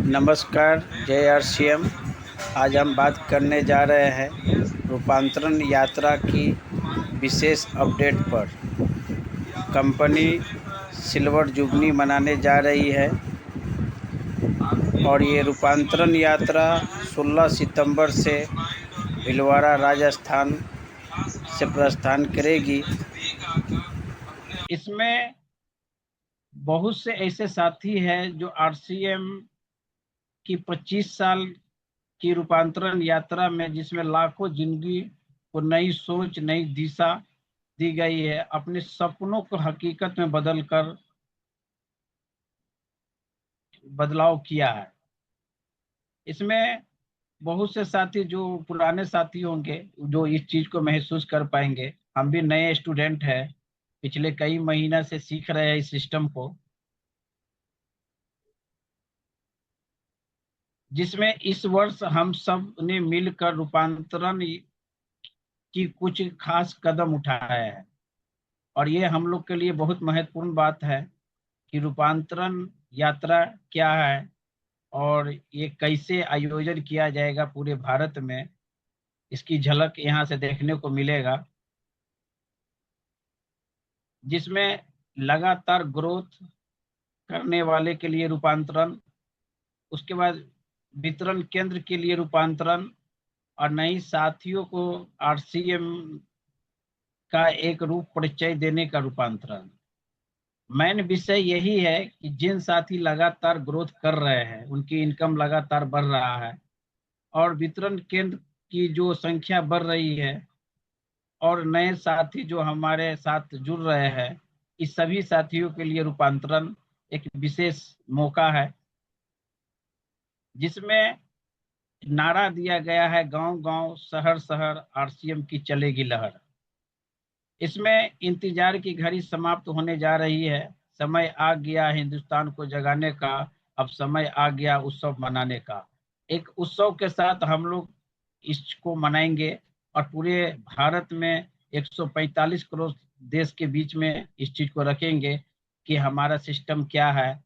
नमस्कार, जय आरसीएम। आज हम बात करने जा रहे हैं रूपांतरण यात्रा की विशेष अपडेट पर। कंपनी सिल्वर जुबली मनाने जा रही है और ये रूपांतरण यात्रा 16 सितंबर से भीलवाड़ा राजस्थान से प्रस्थान करेगी। इसमें बहुत से ऐसे साथी हैं जो आरसीएम की 25 साल की रूपांतरण यात्रा में, जिसमें लाखों जिंदगी को नई सोच, नई दिशा दी गई है, अपने सपनों को हकीकत में बदलकर बदलाव किया है। इसमें बहुत से साथी जो पुराने साथी होंगे जो इस चीज को महसूस कर पाएंगे। हम भी नए स्टूडेंट हैं, पिछले कई महीना से सीख रहे हैं इस सिस्टम को, जिसमें इस वर्ष हम सब ने मिलकर रूपांतरण की कुछ खास कदम उठाए हैं। और ये हम लोग के लिए बहुत महत्वपूर्ण बात है कि रूपांतरण यात्रा क्या है और ये कैसे आयोजन किया जाएगा पूरे भारत में। इसकी झलक यहाँ से देखने को मिलेगा, जिसमें लगातार ग्रोथ करने वाले के लिए रूपांतरण, उसके बाद वितरण केंद्र के लिए रूपांतरण और नई साथियों को आरसीएम का एक रूप परिचय देने का रूपांतरण। मेन विषय यही है कि जिन साथी लगातार ग्रोथ कर रहे हैं उनकी इनकम लगातार बढ़ रहा है और वितरण केंद्र की जो संख्या बढ़ रही है और नए साथी जो हमारे साथ जुड़ रहे हैं, इस सभी साथियों के लिए रूपांतरण एक विशेष मौका है, जिसमें नारा दिया गया है गांव गांव शहर शहर आरसीएम की चलेगी लहर। इसमें इंतजार की घड़ी समाप्त होने जा रही है। समय आ गया हिंदुस्तान को जगाने का, अब समय आ गया उत्सव मनाने का। एक उत्सव के साथ हम लोग इसको मनाएंगे और पूरे भारत में 145 करोड़ देश के बीच में इस चीज को रखेंगे कि हमारा सिस्टम क्या है,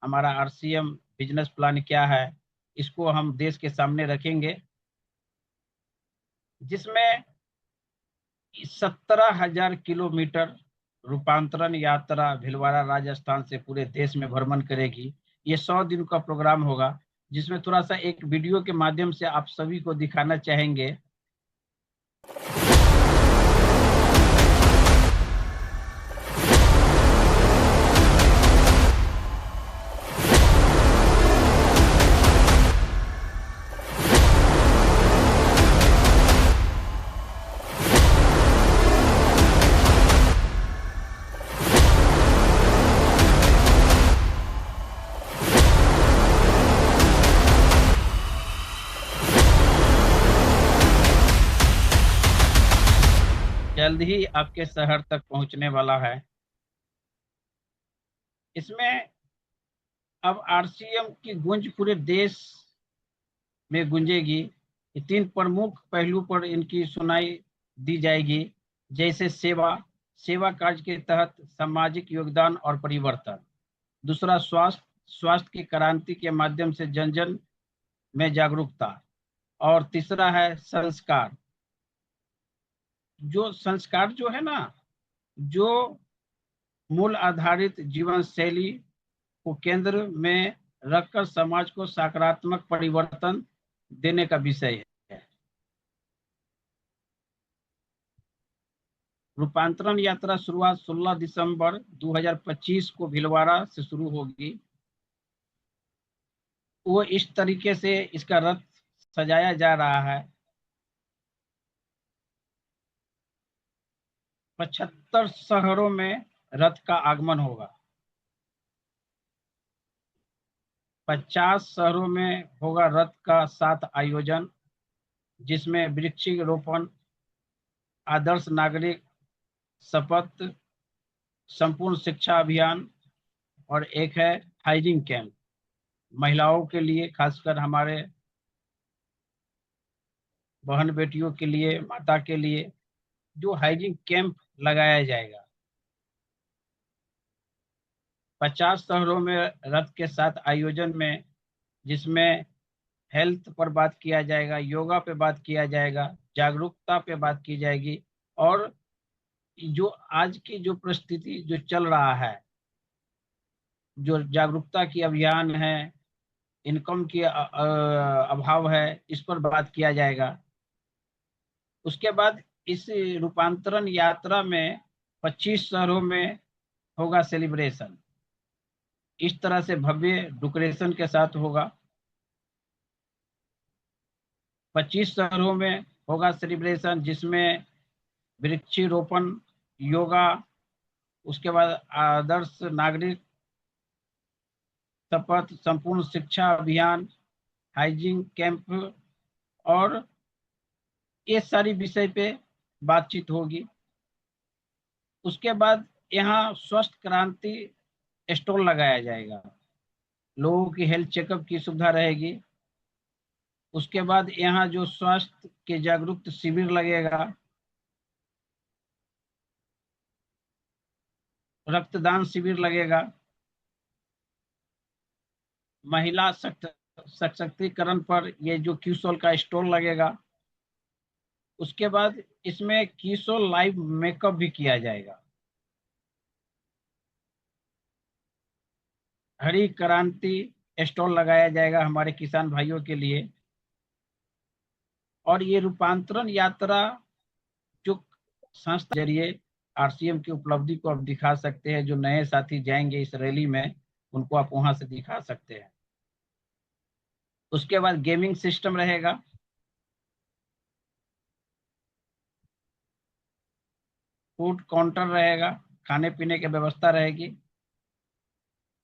हमारा आरसीएम बिजनेस प्लान क्या है। इसको हम देश के सामने रखेंगे, जिसमें 17,000 किलोमीटर रूपांतरण यात्रा भीलवाड़ा राजस्थान से पूरे देश में भ्रमण करेगी। ये 100 दिन का प्रोग्राम होगा, जिसमें थोड़ा सा एक वीडियो के माध्यम से आप सभी को दिखाना चाहेंगे। जल्द ही आपके शहर तक पहुंचने वाला है। इसमें अब आरसीएम की गूंज पूरे देश में गूंजेगी। ये 3 प्रमुख पहलू पर इनकी सुनाई दी जाएगी, जैसे सेवा, सेवा कार्य के तहत सामाजिक योगदान और परिवर्तन। दूसरा स्वास्थ्य, स्वास्थ्य की क्रांति के माध्यम से जन जन में जागरूकता। और तीसरा है संस्कार। जो संस्कार जो है ना, जो मूल आधारित जीवन शैली को केंद्र में रखकर समाज को सकारात्मक परिवर्तन देने का विषय है। रूपांतरण यात्रा शुरुआत 16 दिसंबर 2025 को भीलवाड़ा से शुरू होगी। वो इस तरीके से इसका रथ सजाया जा रहा है। 75 शहरों में रथ का आगमन होगा। 50 शहरों में होगा रथ का 7 आयोजन, जिसमें वृक्षारोपण, आदर्श नागरिक शपथ, संपूर्ण शिक्षा अभियान और एक है हाइजीन कैंप। महिलाओं के लिए, खासकर हमारे बहन बेटियों के लिए, माता के लिए जो हाइजीन कैंप लगाया जाएगा। 50 शहरों में रथ के साथ आयोजन में, जिसमें हेल्थ पर बात किया जाएगा, योगा पे बात किया जाएगा, जागरूकता पे बात की जाएगी, और जो आज की जो परिस्थिति जो चल रहा है, जो जागरूकता की अभियान है, इनकम की अभाव है, इस पर बात किया जाएगा। उसके बाद इस रूपांतरण यात्रा में 25 शहरों में होगा सेलिब्रेशन। इस तरह से भव्य डेकोरेशन के साथ होगा। 25 शहरों में होगा सेलिब्रेशन, जिसमें वृक्षारोपण, योगा, उसके बाद आदर्श नागरिक शपथ, संपूर्ण शिक्षा अभियान, हाइजीन कैंप, और ये सारी विषय पे बातचीत होगी। उसके बाद यहाँ स्वस्थ क्रांति स्टॉल लगाया जाएगा, लोगों की हेल्थ चेकअप की सुविधा रहेगी। उसके बाद यहाँ जो स्वास्थ्य के जागरूक शिविर लगेगा, रक्तदान शिविर लगेगा, महिला सशक्तिकरण पर ये जो क्यूसोल का स्टॉल लगेगा। उसके बाद इसमें क्यूसोल लाइव मेकअप भी किया जाएगा। हरी क्रांति स्टॉल लगाया जाएगा हमारे किसान भाइयों के लिए। और ये रूपांतरण यात्रा जो संस्था के जरिए आरसीएम की उपलब्धि को आप दिखा सकते हैं। जो नए साथी जाएंगे इस रैली में, उनको आप वहां से दिखा सकते हैं। उसके बाद गेमिंग सिस्टम रहेगा, फूड काउंटर रहेगा, खाने पीने की व्यवस्था रहेगी।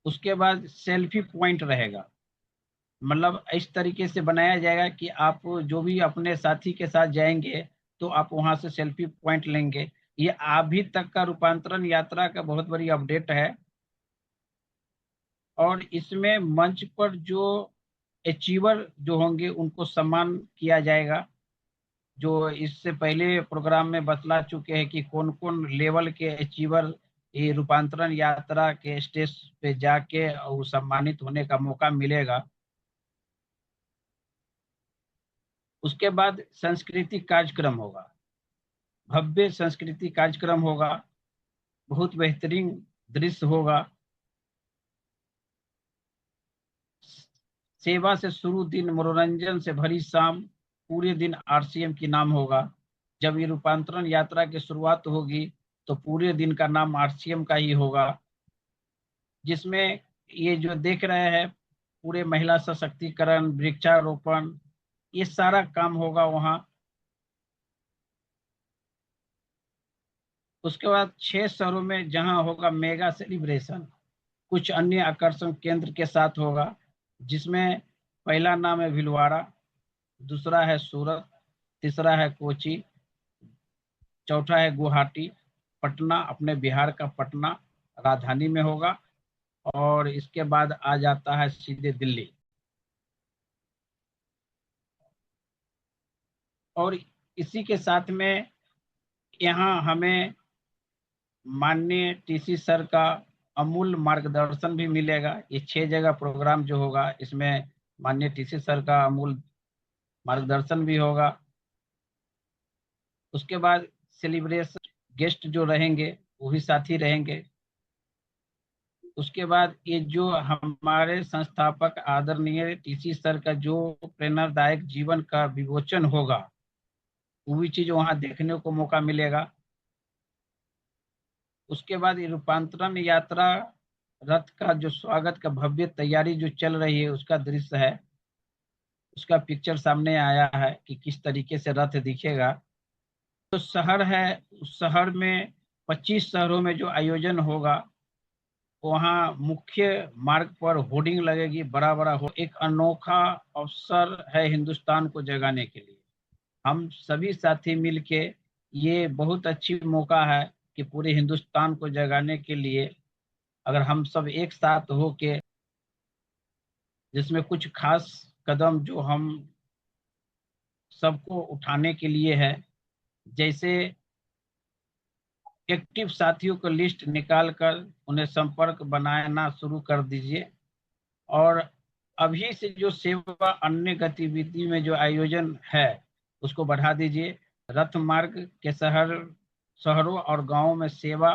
उसके बाद सेल्फी पॉइंट रहेगा, मतलब इस तरीके से बनाया जाएगा कि आप जो भी अपने साथी के साथ जाएंगे तो आप वहां से सेल्फी पॉइंट लेंगे। ये अभी तक का रूपांतरण यात्रा का बहुत बड़ी अपडेट है। और इसमें मंच पर जो अचीवर जो होंगे उनको सम्मान किया जाएगा, जो इससे पहले प्रोग्राम में बतला चुके हैं कि कौन कौन लेवल के अचीवर ये रूपांतरण यात्रा के स्टेज पे जाके और सम्मानित होने का मौका मिलेगा। उसके बाद सांस्कृतिक कार्यक्रम होगा, भव्य सांस्कृतिक कार्यक्रम होगा, बहुत बेहतरीन दृश्य होगा। सेवा से शुरू दिन, मनोरंजन से भरी शाम, पूरे दिन आरसीएम की नाम होगा। जब ये रूपांतरण यात्रा की शुरुआत होगी तो पूरे दिन का नाम आरसीएम का ही होगा, जिसमें ये जो देख रहे हैं पूरे महिला सशक्तिकरण, वृक्षारोपण, ये सारा काम होगा वहाँ। उसके बाद 6 शहरों में जहाँ होगा मेगा सेलिब्रेशन, कुछ अन्य आकर्षण केंद्र के साथ होगा, जिसमें पहला नाम है भीलवाड़ा, दूसरा है सूरत, तीसरा है कोची, चौथा है गुवाहाटी, पटना अपने बिहार का पटना राजधानी में होगा, और इसके बाद आ जाता है सीधे दिल्ली। और इसी के साथ में यहाँ हमें माननीय टीसी सर का अमूल्य मार्गदर्शन भी मिलेगा। ये 6 जगह प्रोग्राम जो होगा इसमें माननीय टीसी सर का अमूल्य मार्गदर्शन भी होगा। उसके बाद सेलिब्रेशन गेस्ट जो रहेंगे वो भी साथी रहेंगे। उसके बाद ये जो हमारे संस्थापक आदरणीय टीसी सर का जो प्रेरणादायक जीवन का विमोचन होगा, वो भी चीज वहां देखने को मौका मिलेगा। उसके बाद ये रूपांतरण यात्रा रथ का जो स्वागत का भव्य तैयारी जो चल रही है उसका दृश्य है, उसका पिक्चर सामने आया है कि किस तरीके से रथ दिखेगा। तो शहर है, उस शहर में 25 शहरों में जो आयोजन होगा, वहाँ मुख्य मार्ग पर होर्डिंग लगेगी, बड़ा बड़ा एक अनोखा अवसर है हिंदुस्तान को जगाने के लिए। हम सभी साथी मिलके, ये बहुत अच्छी मौका है कि पूरे हिंदुस्तान को जगाने के लिए अगर हम सब एक साथ हो के, जिसमें कुछ खास कदम जो हम सबको उठाने के लिए है, जैसे एक्टिव साथियों को लिस्ट निकाल कर उन्हें संपर्क बनाना शुरू कर दीजिए। और अभी से जो सेवा अन्य गतिविधि में जो आयोजन है उसको बढ़ा दीजिए। रथ मार्ग के शहरों और गांवों में सेवा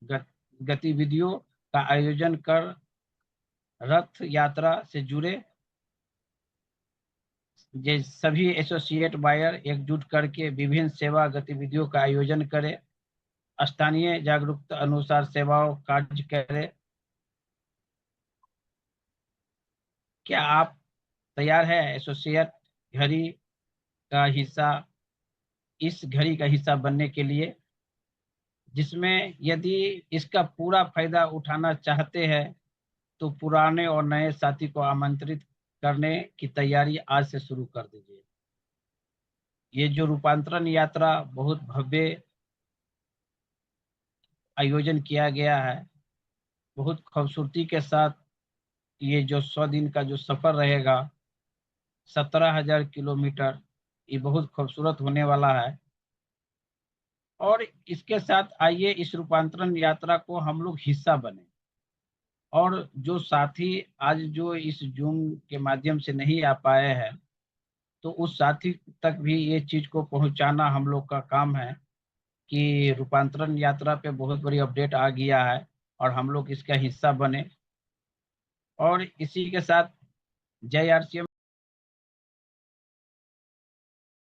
गतिविधियों का आयोजन कर रथ यात्रा से जुड़े सभी एसोसिएट बायर एकजुट करके विभिन्न सेवा गतिविधियों का आयोजन करें। स्थानीय जागरूकता अनुसार सेवाओं कार्य करें। क्या आप तैयार है एसोसिएट घड़ी का हिस्सा, इस घड़ी का हिस्सा बनने के लिए, जिसमें यदि इसका पूरा फायदा उठाना चाहते हैं तो पुराने और नए साथी को आमंत्रित करने की तैयारी आज से शुरू कर दीजिए। ये जो रूपांतरण यात्रा बहुत भव्य आयोजन किया गया है, बहुत खूबसूरती के साथ ये जो 100 दिन का जो सफर रहेगा, 17,000 किलोमीटर, ये बहुत खूबसूरत होने वाला है। और इसके साथ आइए इस रूपांतरण यात्रा को हम लोग हिस्सा बने। और जो साथी आज जो इस जूम के माध्यम से नहीं आ पाए हैं, तो उस साथी तक भी ये चीज को पहुंचाना हम लोग का काम है कि रूपांतरण यात्रा पे बहुत बड़ी अपडेट आ गया है और हम लोग इसका हिस्सा बने। और इसी के साथ जय आरसीएम